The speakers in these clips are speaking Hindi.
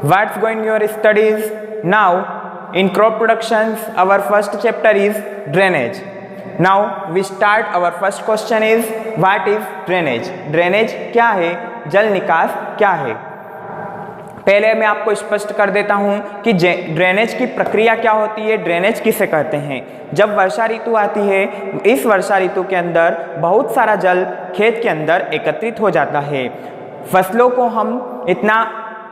What's going your studies now? In crop productions, our first chapter is drainage. Now we start. Our first question is what is drainage? Drainage क्या है? जल निकास क्या है? पहले मैं आपको स्पष्ट कर देता हूं कि ड्रेनेज की प्रक्रिया क्या होती है, ड्रेनेज किसे कहते हैं। जब वर्षा ऋतु आती है, इस वर्षा ऋतु के अंदर बहुत सारा जल खेत के अंदर एकत्रित हो जाता है। फसलों को हम इतना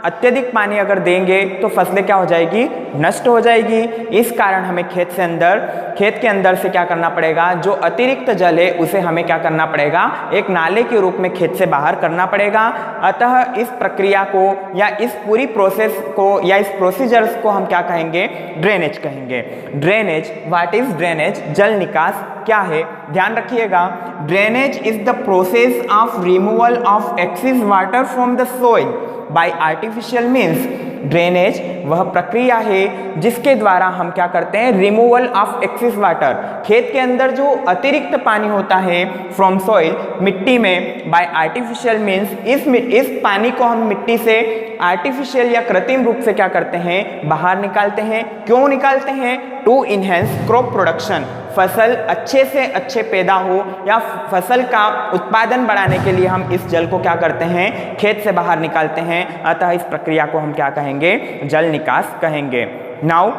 अत्यधिक पानी अगर देंगे तो फसलें क्या हो जाएगी, नष्ट हो जाएगी। इस कारण हमें खेत के अंदर से क्या करना पड़ेगा, जो अतिरिक्त जल है उसे हमें क्या करना पड़ेगा, एक नाले के रूप में खेत से बाहर करना पड़ेगा। अतः इस प्रक्रिया को या इस पूरी प्रोसेस को या इस प्रोसीजर्स को हम क्या कहेंगे, ड्रेनेज कहेंगे। Drainage, what is drainage? जल निकास क्या है? ध्यान रखिएगा, drainage is the process of removal of excess water from the soil bye artificial means. Drainage वह प्रक्रिया है जिसके द्वारा हम क्या करते हैं, रिमूवल ऑफ एक्सेस वाटर, खेत के अंदर जो अतिरिक्त पानी होता है फ्रॉम सॉइल, मिट्टी में, बाय आर्टिफिशियल मीन्स, इस पानी को हम मिट्टी से आर्टिफिशियल या कृत्रिम रूप से क्या करते हैं, बाहर निकालते हैं। क्यों निकालते हैं? टू इनहेंस क्रॉप प्रोडक्शन, फसल अच्छे से अच्छे पैदा हो या फसल का उत्पादन बढ़ाने के लिए हम इस जल को क्या करते हैं, खेत से बाहर निकालते हैं। अतः इस प्रक्रिया को हम क्या कहेंगे, जल निकास कहेंगे। Now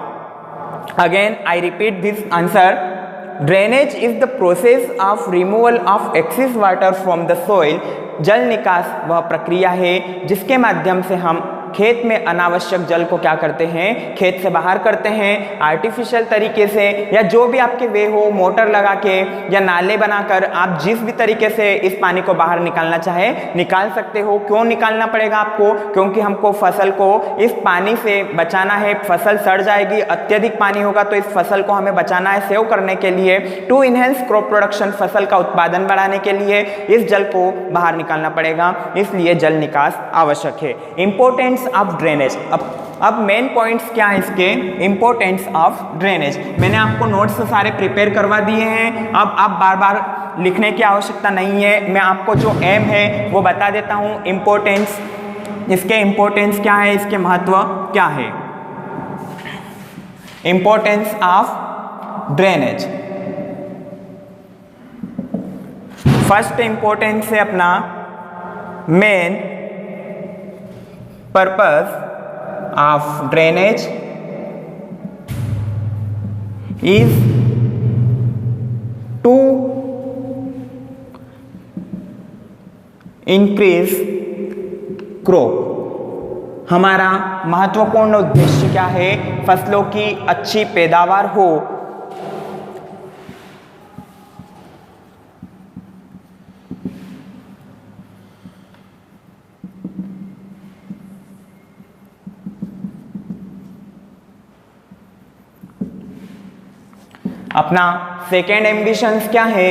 again I repeat this answer, drainage is the process of removal of excess water from the soil. जल निकास वह प्रक्रिया है जिसके माध्यम से हम खेत में अनावश्यक जल को क्या करते हैं, खेत से बाहर करते हैं आर्टिफिशियल तरीके से, या जो भी आपके वे हो, मोटर लगा के या नाले बनाकर आप जिस भी तरीके से इस पानी को बाहर निकालना चाहे निकाल सकते हो। क्यों निकालना पड़ेगा आपको? क्योंकि हमको फसल को इस पानी से बचाना है, फसल सड़ जाएगी, अत्यधिक पानी होगा तो इस फसल को हमें बचाना है, सेव करने के लिए, टू इनहेंस क्रॉप प्रोडक्शन, फसल का उत्पादन बढ़ाने के लिए इस जल को बाहर निकालना पड़ेगा, इसलिए जल निकास आवश्यक है। Importance of drainage. अब मेन पॉइंट्स क्या है इसके, इंपॉर्टेंस ऑफ ड्रेनेज। मैंने आपको नोट्स सारे प्रिपेयर करवा दिए हैं, अब आप बार बार लिखने की आवश्यकता नहीं है। मैं आपको जो एम है वो बता देता हूँ, इंपॉर्टेंस, इसके इंपॉर्टेंस क्या है, इसके महत्व क्या है। Importance of drainage, first importance है अपना main purpose of drainage is to increase crop। हमारा महत्वपूर्ण उद्देश्य क्या है, फसलों की अच्छी पैदावार हो। अपना सेकेंड एम्बिशंस क्या है,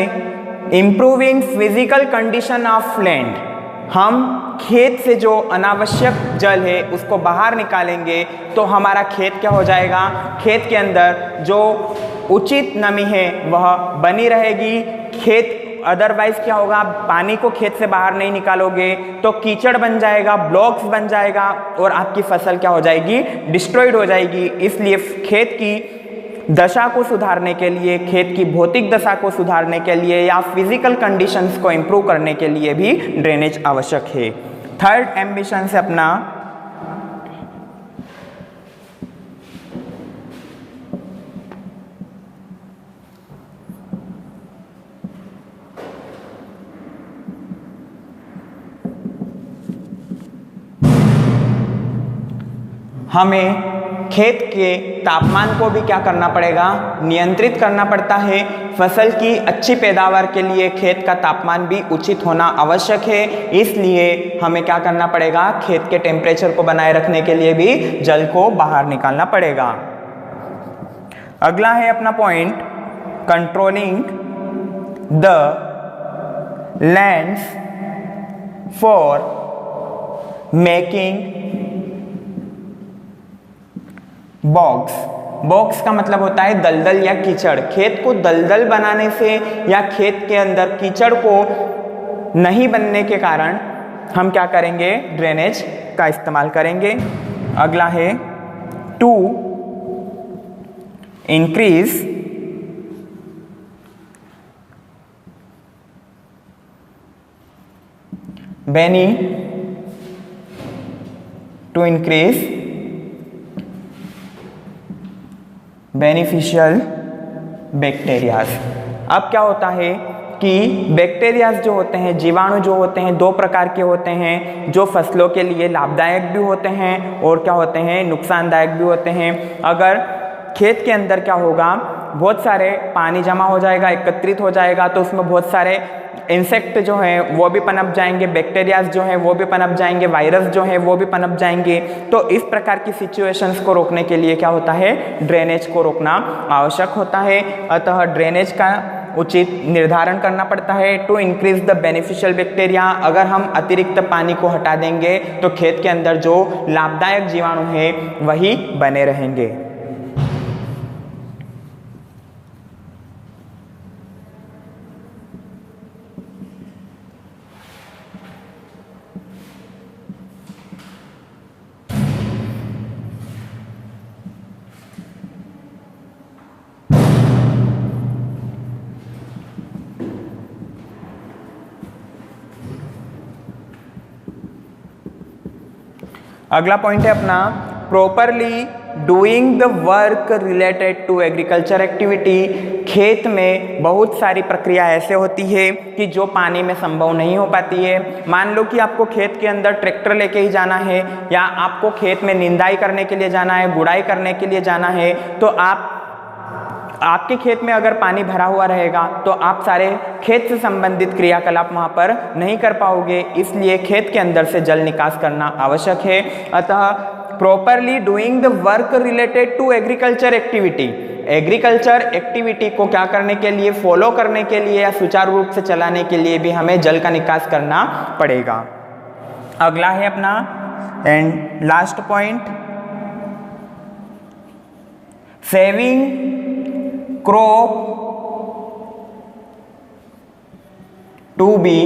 improving physical condition of land. हम खेत से जो अनावश्यक जल है उसको बाहर निकालेंगे तो हमारा खेत क्या हो जाएगा, खेत के अंदर जो उचित नमी है वह बनी रहेगी। खेत अदरवाइज क्या होगा, पानी को खेत से बाहर नहीं निकालोगे तो कीचड़ बन जाएगा, ब्लॉक्स बन जाएगा और आपकी फसल क्या हो जाएगी, डिस्ट्रॉयड हो जाएगी। इसलिए खेत की दशा को सुधारने के लिए, खेत की भौतिक दशा को सुधारने के लिए या फिजिकल कंडीशंस को इम्प्रूव करने के लिए भी ड्रेनेज आवश्यक है। थर्ड एम्बिशन से अपना हमें खेत के तापमान को भी क्या करना पड़ेगा, नियंत्रित करना पड़ता है। फसल की अच्छी पैदावार के लिए खेत का तापमान भी उचित होना आवश्यक है, इसलिए हमें क्या करना पड़ेगा, खेत के टेम्परेचर को बनाए रखने के लिए भी जल को बाहर निकालना पड़ेगा। अगला है अपना point, controlling the lands for making box. Box का मतलब होता है दलदल या कीचड़। खेत को दलदल बनाने से या खेत के अंदर कीचड़ को नहीं बनने के कारण हम क्या करेंगे, ड्रेनेज का इस्तेमाल करेंगे। अगला है टू इंक्रीज बेनिफिशियल बैक्टीरियाज। अब क्या होता है कि बैक्टीरियाज जो होते हैं, जीवाणु जो होते हैं, दो प्रकार के होते हैं, जो फसलों के लिए लाभदायक भी होते हैं और क्या होते हैं, नुकसानदायक भी होते हैं। अगर खेत के अंदर क्या होगा, बहुत सारे पानी जमा हो जाएगा, एकत्रित हो जाएगा, तो उसमें बहुत सारे इंसेक्ट जो हैं वो भी पनप जाएंगे, बैक्टीरियाज जो हैं वो भी पनप जाएंगे, वायरस जो हैं वो भी पनप जाएंगे। तो इस प्रकार की सिचुएशंस को रोकने के लिए क्या होता है, ड्रेनेज को रोकना आवश्यक होता है। अतः ड्रेनेज का उचित निर्धारण करना पड़ता है to increase the beneficial bacteria. अगर हम अतिरिक्त पानी को हटा देंगे तो खेत के अंदर जो लाभदायक जीवाणु हैं वही बने रहेंगे। अगला पॉइंट है अपना properly doing the work related to agriculture activity. खेत में बहुत सारी प्रक्रिया ऐसे होती है कि जो पानी में संभव नहीं हो पाती है। मान लो कि आपको खेत के अंदर ट्रैक्टर लेके ही जाना है, या आपको खेत में निंदाई करने के लिए जाना है, गुड़ाई करने के लिए जाना है, तो आपके खेत में अगर पानी भरा हुआ रहेगा तो आप सारे खेत से संबंधित क्रियाकलाप वहाँ पर नहीं कर पाओगे, इसलिए खेत के अंदर से जल निकास करना आवश्यक है। अतः properly doing the work related to agriculture activity, agriculture activity को क्या करने के लिए, फॉलो करने के लिए या सुचारू रूप से चलाने के लिए भी हमें जल का निकास करना पड़ेगा। अगला है अपना and last point, saving crop to be